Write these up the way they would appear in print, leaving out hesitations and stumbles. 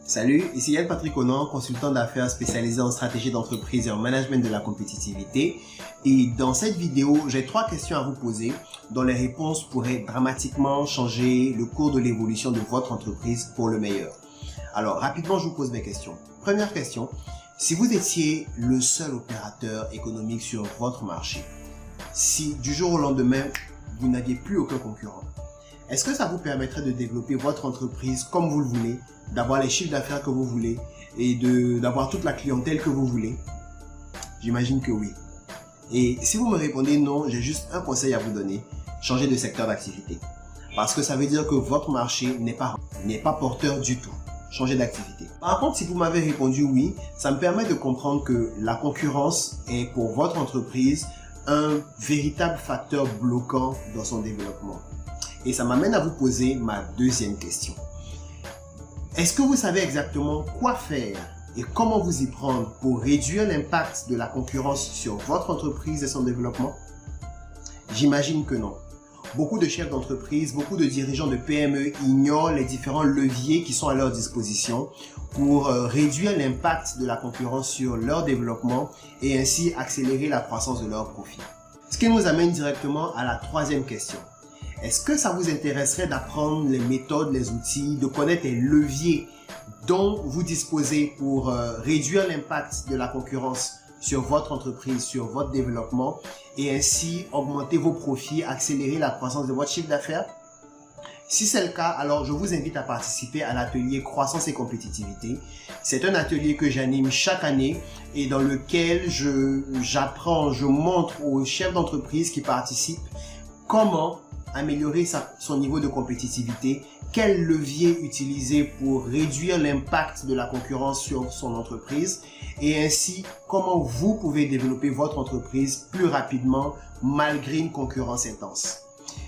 Salut, ici Yann Patrick Onan, consultant d'affaires spécialisé en stratégie d'entreprise et en management de la compétitivité. Et dans cette vidéo, j'ai 3 questions à vous poser dont les réponses pourraient dramatiquement changer le cours de l'évolution de votre entreprise pour le meilleur. Alors, rapidement, je vous pose mes questions. Première question, si vous étiez le seul opérateur économique sur votre marché, si du jour au lendemain, vous n'aviez plus aucun concurrent, est-ce que ça vous permettrait de développer votre entreprise comme vous le voulez, d'avoir les chiffres d'affaires que vous voulez et d'avoir toute la clientèle que vous voulez? J'imagine que oui. Et si vous me répondez non, j'ai juste un conseil à vous donner. Changez de secteur d'activité. Parce que ça veut dire que votre marché n'est pas porteur du tout. Changez d'activité. Par contre, si vous m'avez répondu oui, ça me permet de comprendre que la concurrence est pour votre entreprise un véritable facteur bloquant dans son développement. Et ça m'amène à vous poser ma deuxième question. Est-ce que vous savez exactement quoi faire et comment vous y prendre pour réduire l'impact de la concurrence sur votre entreprise et son développement? J'imagine que non. Beaucoup de chefs d'entreprise, beaucoup de dirigeants de PME ignorent les différents leviers qui sont à leur disposition pour réduire l'impact de la concurrence sur leur développement et ainsi accélérer la croissance de leurs profits. Ce qui nous amène directement à la troisième question. Est-ce que ça vous intéresserait d'apprendre les méthodes, les outils, de connaître les leviers dont vous disposez pour réduire l'impact de la concurrence sur votre entreprise, sur votre développement et ainsi augmenter vos profits, accélérer la croissance de votre chiffre d'affaires? Si c'est le cas, alors je vous invite à participer à l'atelier Croissance et Compétitivité. C'est un atelier que j'anime chaque année et dans lequel j'apprends, je montre aux chefs d'entreprise qui participent comment améliorer son niveau de compétitivité, quel levier utiliser pour réduire l'impact de la concurrence sur son entreprise et ainsi comment vous pouvez développer votre entreprise plus rapidement malgré une concurrence intense.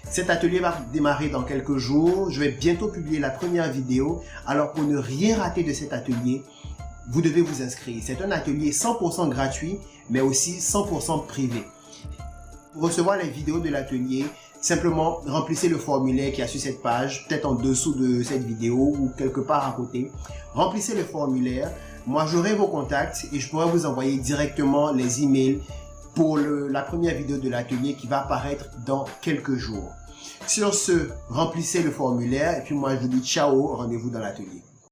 Cet atelier va démarrer dans quelques jours. Je vais bientôt publier la première vidéo. Alors pour ne rien rater de cet atelier, vous devez vous inscrire. C'est un atelier 100% gratuit mais aussi 100% privé. Pour recevoir les vidéos de l'atelier, simplement remplissez le formulaire qui est sur cette page, peut-être en dessous de cette vidéo ou quelque part à côté. Remplissez le formulaire. Moi, j'aurai vos contacts et je pourrai vous envoyer directement les emails pour la première vidéo de l'atelier qui va apparaître dans quelques jours. Sur ce, remplissez le formulaire et puis moi, je vous dis ciao, rendez-vous dans l'atelier.